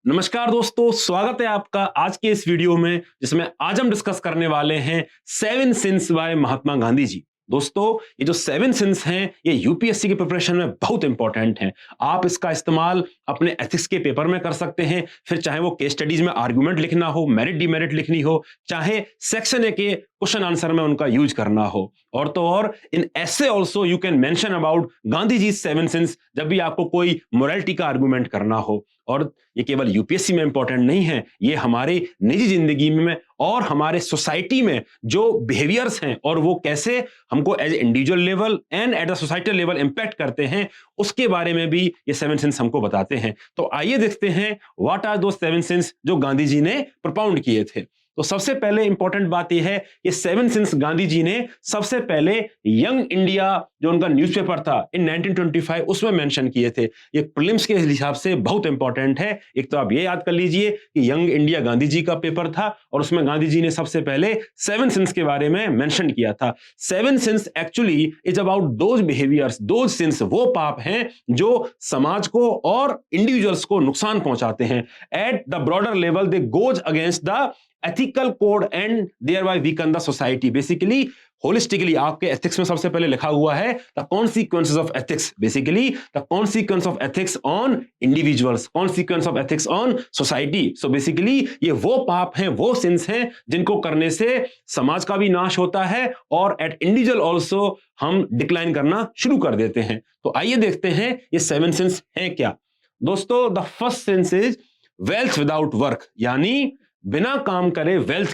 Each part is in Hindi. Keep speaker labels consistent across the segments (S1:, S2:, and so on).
S1: नमस्कार दोस्तों, स्वागत है आपका आज के इस वीडियो में जिसमें आज हम डिस्कस करने वाले हैं seven since bye Mahatma Gandhi ji. दोस्तों, ये जो सेवन सिंस हैं ये यूपीएससी की प्रिपरेशन में बहुत इंपॉर्टेंट हैं। आप इसका इस्तेमाल अपने एथिक्स के पेपर में कर सकते हैं, फिर चाहे वो केस स्टडीज में आर्गुमेंट लिखना हो, मेरिट डिमेरिट लिखनी हो, चाहे सेक्शन ए के क्वेश्चन आंसर में उनका यूज करना हो। और तो और इन ऐसे also you can mention about Gandhi ji seven sins जब भी आपको कोई मोरालिटी का आर्गुमेंट करना हो। और ये केवल यूपीएससी में इंपॉर्टेंट नहीं है, ये हमारी निजी जिंदगी में और हमारे सोसाइटी में जो बिहेवियर्स हैं और वो कैसे हमको as individual level and at the societal level impact करते हैं, उसके बारे में भी ये सेवन सिंस हमको बताते हैं। तो आइए देखते हैं व्हाट आर दो सेवन सिंस जो गांधी जी ने प्रोपाउंड किए थे। तो सबसे पहले इंपॉर्टेंट बात यह है, ये सेवन सिंस गांधी जी ने सबसे पहले यंग इंडिया जो उनका न्यूज़पेपर था इन 1925 उसमें मेंशन किए थे। ये प्रीलिम्स के हिसाब से बहुत इंपॉर्टेंट है। एक तो आप ये याद कर लीजिए कि यंग इंडिया गांधी जी का पेपर था और उसमें गांधी जी ने सबसे पहले सेवन सिंस के बारे में मेंशन किया था। Seven since actually is about those behaviours, those since, वो पाप हैं जो समाज को और इंडिविजुअल्स को नुकसान पहुंचाते हैं। At the broader level they goes against the ethical code and thereby weaken the society। Basically holistically आपके एथिक्स में सबसे पहले लिखा हुआ है the consequences of ethics, basically the consequence of ethics on individuals, consequence of ethics on society. So basically ये वो पाप हैं, वो सिंस हैं जिनको करने से समाज का भी नाश होता है और एट इंडिविजुअल ऑल्सो हम डिक्लाइन करना शुरू कर देते हैं। तो आइए देखते हैं ये सेवन सिंस हैं क्या। दोस्तों, the first since is wealth without work, यानी बिना काम करे वेल्थ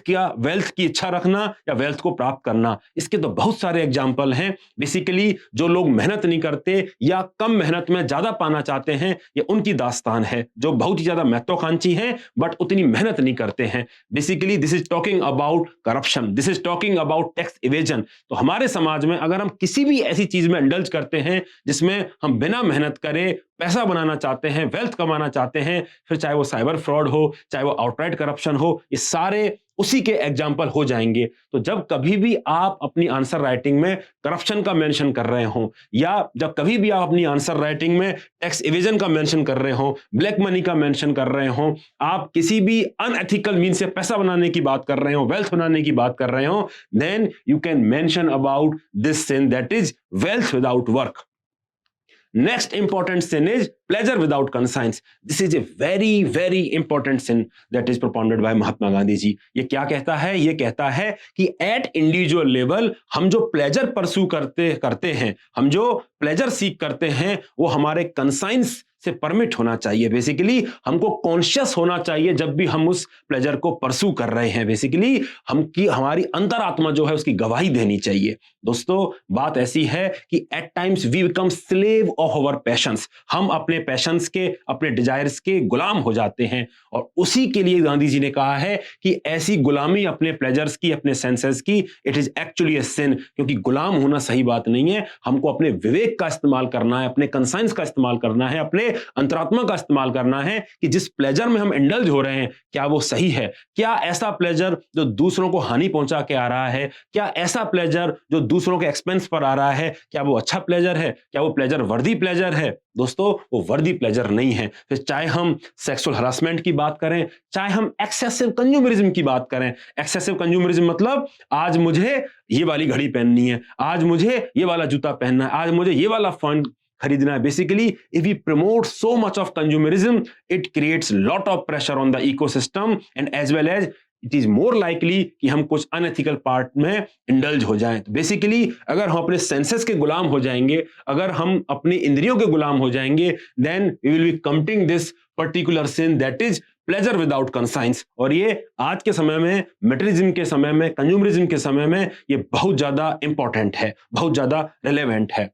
S1: की इच्छा रखना या वेल्थ को प्राप्त करना। इसके तो बहुत सारे एग्जाम्पल हैं। बेसिकली जो लोग मेहनत नहीं करते या कम मेहनत में ज्यादा पाना चाहते हैं, ये उनकी दास्तान है। जो बहुत ही ज्यादा महत्वाकांक्षी हैं बट उतनी मेहनत नहीं करते हैं। Basically this is talking about corruption, this is talking about tax evasion. तो हमारे समाज में अगर हम किसी भी ऐसी चीज में इंडल्ज करते हैं जिसमें हम बिना मेहनत करे पैसा बनाना चाहते हैं, वेल्थ कमाना चाहते हैं, फिर चाहे वो साइबर फ्रॉड हो, चाहे वो आउटराइट करप्शन हो, ये सारे उसी के एग्जाम्पल हो जाएंगे। तो जब कभी भी आप अपनी आंसर राइटिंग में करप्शन का मेंशन कर रहे हो या जब कभी भी आप अपनी आंसर राइटिंग में टैक्स इवेजन का मेंशन कर रहे हो, ब्लैक मनी का मेंशन कर रहे हो, आप किसी भी अनएथिकल मीन से पैसा बनाने की बात कर रहे हो, वेल्थ बनाने की बात कर रहे हो, then you can mention about this sin, that is wealth without work. Next important sin is pleasure without conscience. This is a very very important sin that is propounded by Mahatma Gandhi ji. ये क्या कहता है? ये कहता है कि at individual level हम जो प्लेजर परस्यू करते हैं, हम जो प्लेजर सीख करते हैं, वो हमारे कंसाइंस से परमिट होना चाहिए। बेसिकली हमको कॉन्शियस होना चाहिए जब भी हम उस प्लेजर को परस्यू कर रहे हैं। बेसिकली हमारी अंतरात्मा जो है उसकी गवाही देनी चाहिए। दोस्तों, बात ऐसी है कि at times we become slave of our passions. हम अपने पैशंस के, अपने डिजायर्स के गुलाम हो जाते हैं और उसी के लिए गांधी जी ने कहा है कि ऐसी गुलामी अपने प्लेजर्स की, अपने सेंसेस की, it is actually a sin. क्योंकि गुलाम होना सही बात नहीं है। हमको अपने विवेक का इस्तेमाल करना है, अपने कंसाइंस का इस्तेमाल करना है, अपने अंतरात्मा का इस्तेमाल करना है कि जिस प्लेजर में हम इंडल्ज हो रहे हैं क्या वो सही है। क्या ऐसा प्लेजर जो दूसरों को हानि पहुंचा के आ रहा है, क्या ऐसा प्लेजर जो दूसरों के एक्सपेंस पर आ रहा है, क्या वो अच्छा प्लेजर है, क्या वो प्लेजर वर्दी प्लेजर है? दोस्तों, वो वर्दी प्लेजर नहीं है। फिर चाहे हम सेक्सुअल हरासमेंट की बात करें, चाहे हम एक्सेसिव कंज्यूमरिज्म की बात करें। एक्सेसिव कंज्यूमरिज्म मतलब आज मुझे ये वाली घड़ी पहननी है, आज मुझे ये वाला जूता पहनना है, आज मुझे ये वाला फोन खरीदना है। Basically if we promote so much of consumerism, it creates lot of pressure on the ecosystem and as well as it is more likely कि हम कुछ अनएथिकल पार्ट में इंडल्ज हो जाएं। तो बेसिकली अगर हम अपने सेंसेस के गुलाम हो जाएंगे, अगर हम अपनी इंद्रियों के गुलाम हो जाएंगे, then we will be committing this particular sin that is pleasure without conscience. और ये आज के समय में, मटेरियलिज्म के समय में, कंज्यूमरिज्म के समय में ये बहुत ज्यादा इंपॉर्टेंट है, बहुत ज्यादा रिलेवेंट है।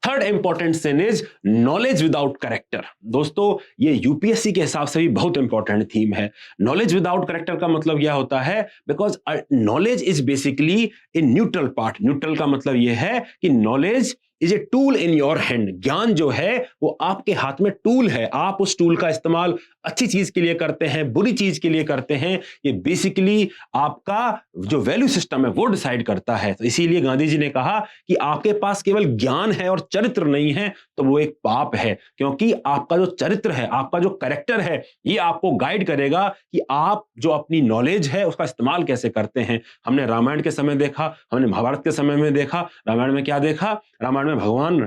S1: Third important sin is knowledge without character. दोस्तों, ये यूपीएससी के हिसाब से भी बहुत इंपॉर्टेंट थीम है। नॉलेज विदाउट कैरेक्टर का मतलब यह होता है because knowledge is basically a neutral part. Neutral का मतलब यह है कि knowledge is a tool in your hand. ज्ञान जो है वो आपके हाथ में टूल है, आप उस टूल का इस्तेमाल अच्छी चीज के लिए करते हैं, बुरी चीज के लिए करते हैं, ये बेसिकली आपका जो वैल्यू सिस्टम है वो डिसाइड करता है। तो इसीलिए गांधी जी ने कहा कि आपके पास केवल ज्ञान है और चरित्र नहीं है तो वो एक पाप है, क्योंकि आपका जो चरित्र है, आपका जो कैरेक्टर है, ये आपको गाइड करेगा कि आप जो अपनी नॉलेज है उसका इस्तेमाल कैसे करते हैं। हमने रामायण के समय देखा, हमने महाभारत के समय में देखा। रामायण में क्या देखा? रामायण में भगवान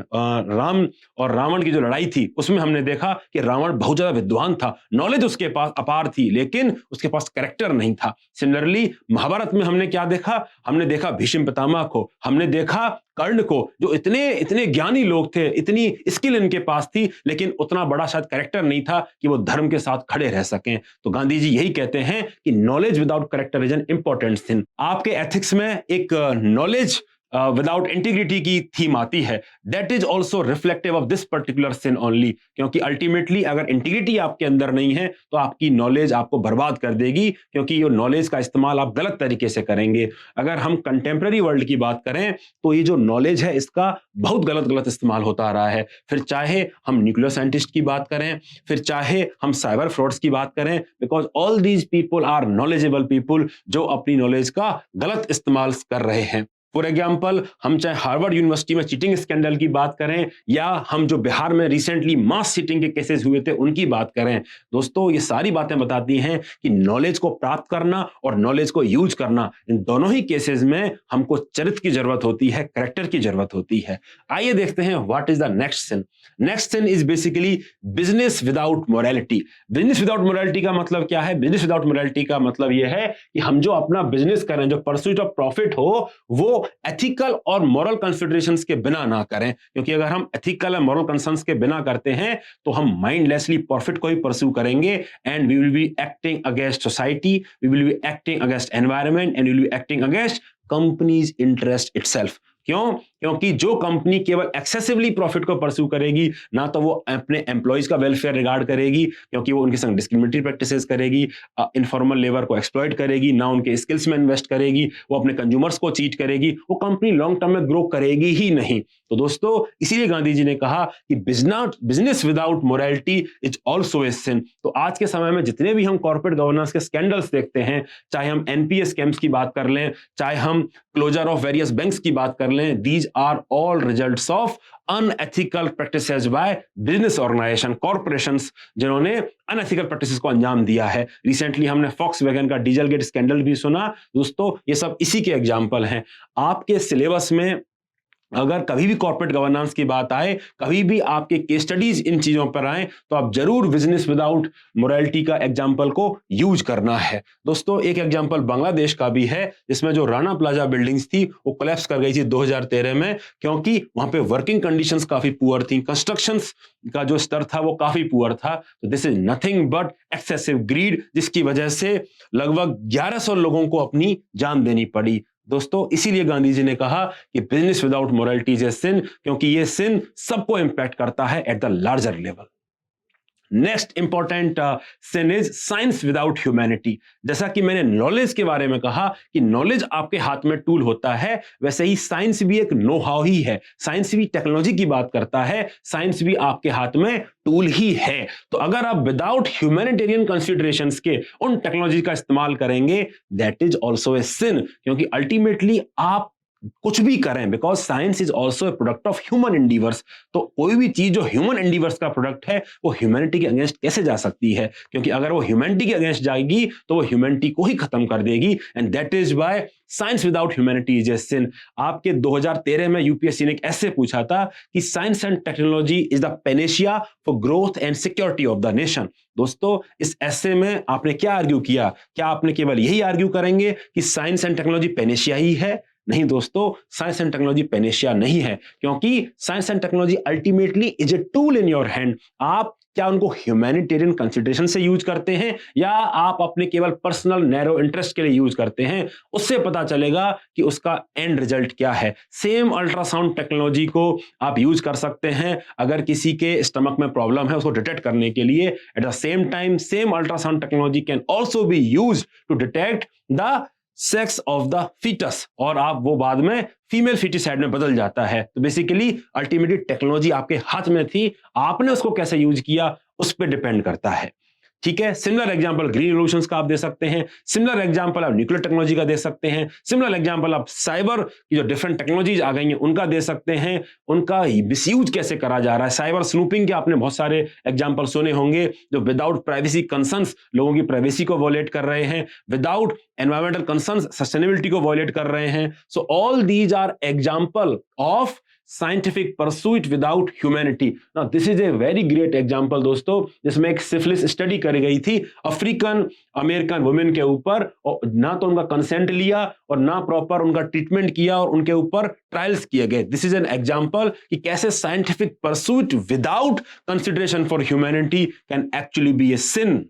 S1: राम और रावण की जो लड़ाई थी उसमें हमने देखा कि रावण बहुत ज्यादा विद्वान था, नॉलेज उसके पास अपार थी, लेकिन उसके पास कैरेक्टर नहीं था। सिमिलरली महाभारत में हमने क्या देखा? हमने देखा भीष्म पितामह को, हमने देखा कर्ण को, जो इतने इतने ज्ञानी लोग थे, इतनी स्किल इनके पास थी, लेकिन उतना बड़ा शायद कैरेक्टर नहीं था कि वो धर्म के साथ खड़े रह सकें। तो गांधी जी यही कहते हैं कि knowledge without character is an important thing. आपके एथिक्स में एक नॉलेज विदाउट इंटीग्रिटी की थीम आती है, that is also reflective of this particular sin only, क्योंकि अल्टीमेटली अगर इंटीग्रिटी आपके अंदर नहीं है तो आपकी नॉलेज आपको बर्बाद कर देगी, क्योंकि ये नॉलेज का इस्तेमाल आप गलत तरीके से करेंगे। अगर हम कंटेम्प्रेरी वर्ल्ड की बात करें तो ये जो नॉलेज है इसका बहुत गलत इस्तेमाल होता आ रहा है। फिर चाहे हम न्यूक्लियर साइंटिस्ट की बात करें, फिर चाहे हम साइबर फ्रॉड्स की बात करें, because all these people are knowledgeable people जो अपनी नॉलेज का गलत इस्तेमाल कर रहे हैं। फॉर एग्जाम्पल, हम चाहे हार्वर्ड यूनिवर्सिटी में चीटिंग स्कैंडल की बात करें, या हम जो बिहार में रिसेंटली मास चीटिंग के केसेस हुए थे उनकी बात करें, दोस्तों ये सारी बातें बताती हैं कि नॉलेज को प्राप्त करना और नॉलेज को यूज करना, इन दोनों ही केसेस में हमको चरित्र की जरूरत होती है, कैरेक्टर की जरूरत होती है। आइए देखते हैं what is the next sin. Next sin is basically business without morality. Business without morality का मतलब क्या है? बिजनेस विदाउट मोरालिटी का मतलब यह है कि हम जो अपना बिजनेस करें, जो परस्यूट ऑफ प्रॉफिट हो, वो एथिकल और मॉरल कंसिडरेशंस के बिना ना करें, क्योंकि अगर हम एथिकल और मॉरल कंसर्न्स के बिना करते हैं तो हम माइंडलेसली प्रॉफिट को ही परस्यू करेंगे, and we will be acting against society, we will be acting against environment, and we will be acting against companies interest itself. क्यों? क्योंकि जो कंपनी केवल एक्सेसिवली प्रॉफिट को परस्यू करेगी, ना तो वो अपने एम्प्लॉइज का वेलफेयर रिगार्ड करेगी, क्योंकि वो उनके संग डिस्क्रिमिनेटरी प्रैक्टिसेस करेगी, इनफॉर्मल लेबर को एक्सप्लॉइट करेगी, ना उनके स्किल्स में इन्वेस्ट करेगी, वो अपने कंज्यूमर्स को चीट करेगी, वो कंपनी लॉन्ग टर्म में ग्रो करेगी ही नहीं। तो दोस्तों इसीलिए गांधी जी ने कहा कि business without morality is also a sin. तो आज के समय में जितने भी हम कॉर्पोरेट गवर्नेंस के स्कैंडल्स देखते हैं, चाहे हम एनपीएस स्कैम्स की बात कर लें, चाहे हम क्लोजर ऑफ वेरियस बैंक्स की बात कर लें, these are all results of unethical practices by business organization, corporations, जिन्होंने अनएथिकल प्रैक्टिसेस को अंजाम दिया है। रिसेंटली हमने फॉक्सवैगन का डीजल गेट स्कैंडल भी सुना। दोस्तों ये सब इसी के एग्जाम्पल हैं। आपके सिलेबस में अगर कभी भी कॉर्पोरेट गवर्नेंस की बात आए, कभी भी आपके केस स्टडीज इन चीजों पर आए, तो आप जरूर बिजनेस विदाउट मोरालिटी का एग्जांपल को यूज करना है। दोस्तों एक एग्जांपल बांग्लादेश का भी है, जिसमें जो राणा प्लाजा बिल्डिंग्स थी वो कोलैप्स कर गई थी 2013 में, क्योंकि वहां पे वर्किंग कंडीशंस काफी पुअर थी, कंस्ट्रक्शंस का जो स्तर था वो काफी पुअर था। तो this is nothing but excessive greed, जिसकी वजह से लगभग 1100 लोगों को अपनी जान देनी पड़ी। दोस्तों इसीलिए गांधी जी ने कहा कि business without morality is a sin, क्योंकि ये सिन सबको इंपैक्ट करता है at the larger level. Next important sin is science without humanity. जैसा कि मैंने नॉलेज के बारे में कहा कि नॉलेज आपके हाथ में टूल होता है, वैसे ही साइंस भी एक नो हाउ ही है। साइंस भी टेक्नोलॉजी की बात करता है, साइंस भी आपके हाथ में टूल ही है। तो अगर आप विदाउट ह्यूमैनिटेरियन कंसिडरेशंस के उन टेक्नोलॉजी का इस्तेमाल करेंगे, that is also a sin, क्योंकि अल्टीमेटली आप कुछ भी करें, because science is also A product of human endeavours. तो कोई भी चीज जो ह्यूमन एंडीवर्स का प्रोडक्ट है वो ह्यूमैनिटी के अगेंस्ट कैसे जा सकती है? क्योंकि अगर वो ह्यूमैनिटी के अगेंस्ट जाएगी तो वो ह्यूमैनिटी को ही खत्म कर देगी, and that is why science without humanity is a sin. आपके 2013 में यूपीएससी ने एक ऐसे पूछा था कि science and technology is the Panacea for growth and security of the nation. दोस्तों इस ऐसे में आपने क्या आर्ग्यू किया? क्या आपने केवल यही आर्ग्यू करेंगे कि साइंस एंड टेक्नोलॉजी पेनेशिया ही है? नहीं दोस्तों, साइंस एंड टेक्नोलॉजी पेनेशिया नहीं है, क्योंकि science and technology ultimately is a tool in your hand. आप क्या उनको ह्यूमैनिटेरियन कंसिडरेशन से यूज करते हैं, या आप अपने केवल पर्सनल नैरो इंटरेस्ट के लिए यूज करते हैं? उससे पता चलेगा कि उसका एंड रिजल्ट क्या है। सेम अल्ट्रासाउंड टेक्नोलॉजी को आप यूज कर सकते हैं अगर किसी के स्टमक में प्रॉब्लम है उसको डिटेक्ट करने के लिए। At the same time same ultrasound technology can also be used to detect the sex of the foetus, और आप वो बाद में फीमेल फीटिसाइड में बदल जाता है। तो बेसिकली अल्टीमेटली टेक्नोलॉजी आपके हाथ में थी, आपने उसको कैसे यूज किया उस पर डिपेंड करता है। ठीक है, सिमिलर एग्जांपल ग्रीन रिवॉल्यूशंस का आप दे सकते हैं, सिमिलर एग्जांपल आप न्यूक्लियर टेक्नोलॉजी का दे सकते हैं, सिमिलर एग्जांपल आप साइबर की जो डिफरेंट टेक्नोलॉजीज आ गई हैं उनका दे सकते हैं, उनका मिसयूज कैसे करा जा रहा है। साइबर स्नूपिंग के आपने बहुत सारे एग्जांपल सुने होंगे जो विदाउट प्राइवेसी कंसर्न्स लोगों की प्राइवेसी को वॉयलेट कर रहे हैं, विदाउट एनवायरमेंटल कंसर्न्स सस्टेनेबिलिटी को वॉयलेट कर रहे हैं। So all these are example of scientific pursuit without humanity. Now this is a very great example दोस्तों, जिसमें एक सिफिलिस स्टडी करी गई थी अफ्रीकन अमेरिकन वुमेन के ऊपर, और ना तो उनका कंसेंट लिया और ना प्रॉपर उनका ट्रीटमेंट किया और उनके ऊपर ट्रायल्स किए गए। दिस इज एन एग्जांपल कि कैसे scientific pursuit without consideration for humanity can actually be a sin.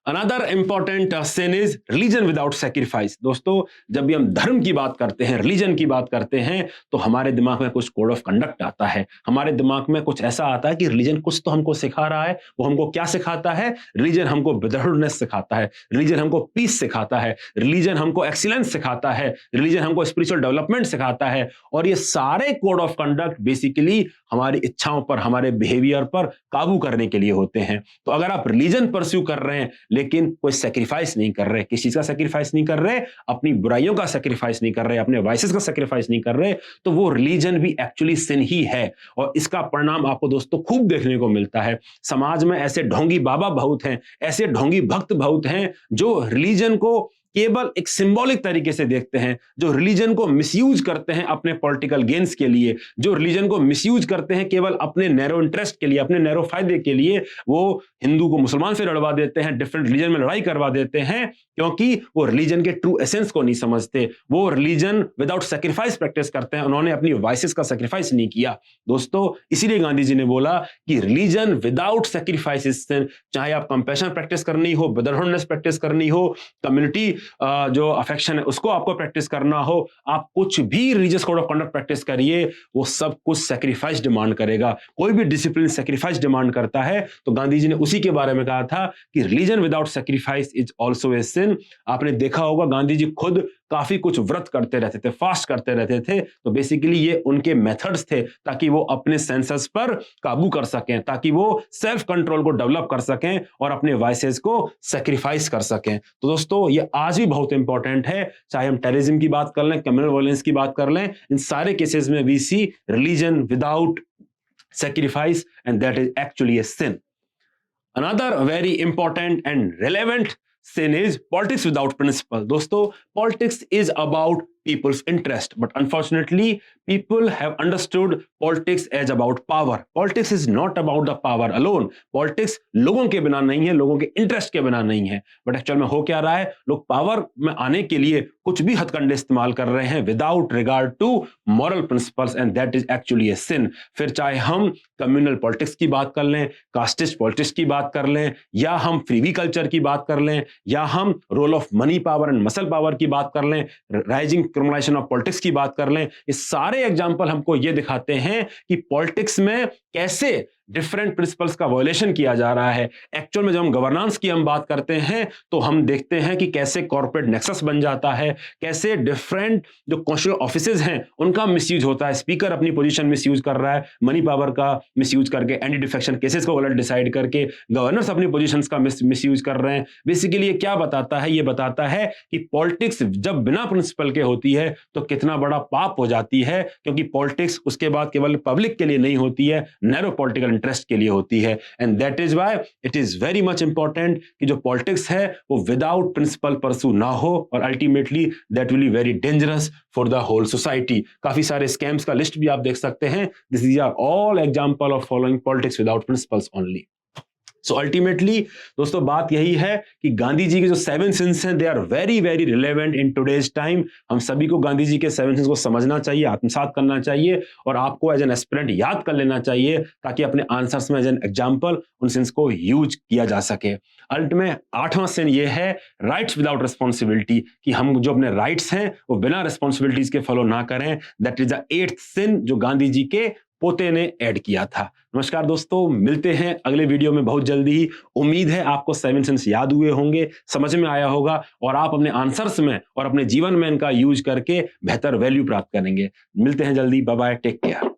S1: Another important sin is religion without sacrifice. दोस्तों जब भी हम धर्म की बात करते हैं, रिलीजन की बात करते हैं, तो हमारे दिमाग में कुछ कोड ऑफ कंडक्ट आता है, हमारे दिमाग में कुछ ऐसा आता है कि रिलीजन कुछ तो हमको सिखा रहा है। वो हमको क्या सिखाता है? रिलीजन हमको ब्रदरहुडनेस सिखाता है, रिलीजन हमको पीस सिखाता है, रिलीजन हमको एक्सीलेंस सिखाता है, रिलीजन हमको स्पिरिचुअल डेवलपमेंट सिखाता है। और ये सारे कोड ऑफ कंडक्ट बेसिकली हमारी इच्छाओं पर, हमारे बिहेवियर पर काबू करने के लिए होते हैं। तो अगर आप रिलीजन परस्यू कर रहे हैं लेकिन कोई सैक्रिफाइस नहीं कर रहे, किस चीज का सैक्रिफाइस नहीं कर रहे, अपनी बुराइयों का सैक्रिफाइस नहीं कर रहे, अपने वाइसेस का सैक्रिफाइस नहीं कर रहे, तो वो रिलीजन भी एक्चुअली सिन ही है। और इसका परिणाम आपको दोस्तों खूब देखने को मिलता है। समाज में ऐसे ढोंगी बाबा बहुत हैं, ऐसे ढोंगी भक्त बहुत हैं जो रिलीजन को केवल एक सिंबॉलिक तरीके से देखते हैं, जो रिलीजन को मिसयूज करते हैं अपने पॉलिटिकल गेन्स के लिए, जो रिलीजन को मिसयूज करते हैं केवल अपने नैरो इंटरेस्ट के लिए, अपने नैरो फायदे के लिए। वो हिंदू को मुसलमान से लड़वा देते हैं, डिफरेंट रिलीजन में लड़ाई करवा देते हैं, क्योंकि वो रिलीजन के ट्रू एसेंस को नहीं समझते। वो रिलीजन विदाउट सैक्रिफाइस प्रैक्टिस करते हैं, उन्होंने अपनी वाइसेस का सैक्रिफाइस नहीं किया। दोस्तों इसीलिए गांधी जी ने बोला कि रिलीजन विदाउट सैक्रिफाइस इज सिन। चाहे आप कंपैशन प्रैक्टिस करनी हो, ब्रदरहुडनेस प्रैक्टिस करनी हो, कम्युनिटी जो अफेक्शन है उसको आपको प्रैक्टिस करना हो, आप कुछ भी religious code of conduct practice करिए, वो सब कुछ सैक्रिफाइस डिमांड करेगा। कोई भी डिसिप्लिन सैक्रिफाइस डिमांड करता है। तो गांधी जी ने उसी के बारे में कहा था कि religion without sacrifice is also a sin. आपने देखा होगा गांधी जी खुद काफी कुछ व्रत करते रहते थे, फास्ट करते रहते थे। तो बेसिकली ये उनके मेथड्स थे ताकि वो अपने सेंसेस पर काबू कर सकें, ताकि वो सेल्फ कंट्रोल को डेवलप कर सकें और अपने वाइसेस को सैक्रिफाइस कर सकें। तो दोस्तों ये आज भी बहुत इंपॉर्टेंट है, चाहे हम टेररिज्म की बात कर लें, कम्युनल वायलेंस की बात कर लें, इन सारे केसेस में we see religion without sacrifice and that is actually a sin. Another very important and relevant sin is politics without principle. दोस्तों politics is about people's interest, but unfortunately people have understood politics as about power. Politics is not about the power alone. Politics लोगों के बिना नहीं है, लोगों के इंटरेस्ट के बिना नहीं है। बट एक्चुअल में हो क्या रहा है, लोग पावर में आने के लिए कुछ भी हथकंडे इस्तेमाल कर रहे हैं without regard to moral principles, and that is actually a sin. फिर चाहे हम कम्युनल पॉलिटिक्स की बात कर लें, कास्टिस्ट पॉलिटिक्स की बात कर लें, या हम फ्रीवी कल्चर की बात कर लें, या हम role of money power and muscle power की बात कर लें, राइजिंग क्रिमिनलाइजेशन ऑफ पॉलिटिक्स की बात कर लें, ये सारे एग्जाम्पल हमको ये दिखाते हैं कि पॉलिटिक्स में कैसे डिफरेंट प्रिंसिपल्स का वायलेशन किया जा रहा है। एक्चुअल में जब हम गवर्नेंस की हम बात करते हैं तो हम देखते हैं कि कैसे कॉर्पोरेट नेक्सस बन जाता है, कैसे डिफरेंट जो कॉन्स्टिट्यूशनल ऑफिसेज हैं उनका मिसयूज होता है। स्पीकर अपनी पोजीशन मिसयूज कर रहा है, मनी पावर का मिसयूज करके, एंटी डिफेक्शन केसेस को गलत डिसाइड करके, गवर्नर्स अपनी पोजीशंस का मिसयूज कर रहे हैं। बेसिकली ये क्या बताता है? ये बताता है कि पॉलिटिक्स जब बिना प्रिंसिपल के होती है तो कितना बड़ा पाप हो जाती है, क्योंकि पॉलिटिक्स उसके बाद केवल पब्लिक के लिए नहीं होती है, नैरो पॉलिटिकल इंटरेस्ट के लिए होती है। And that is why it is very much important कि जो पॉलिटिक्स है वो विदाउट प्रिंसिपल परसू ना हो, और ultimately that will be very dangerous for the whole society. काफी सारे स्कैम्स का लिस्ट भी आप देख सकते हैं। This are all example of following politics without principles only. So ultimately दोस्तों बात यही है कि गांधी जी के जो 7 सिंस हैं they are very very relevant in today's time. हम सभी को गांधी जी के 7 सिंस को समझना चाहिए, आत्मसात करना चाहिए, और आपको एज एन एस्पिरेंट याद कर लेना चाहिए ताकि अपने आंसर्स में एज एन एग्जाम्पल उन सिंस को यूज किया जा सके। अल्ट में 8वां सिन ये है राइट्स विदाउट रिस्पॉन्सिबिलिटी, कि हम जो अपने राइट्स हैं वो बिना रिस्पॉन्सिबिलिटीज के फॉलो ना करें। दैट इज द 8th सिन जो गांधी जी के पोते ने ऐड किया था। नमस्कार दोस्तों, मिलते हैं अगले वीडियो में बहुत जल्दी ही। उम्मीद है आपको 7 सेंस याद हुए होंगे, समझ में आया होगा और आप अपने आंसर्स में और अपने जीवन में इनका यूज करके बेहतर वैल्यू प्राप्त करेंगे। मिलते हैं जल्दी, बाय बाय, टेक केयर।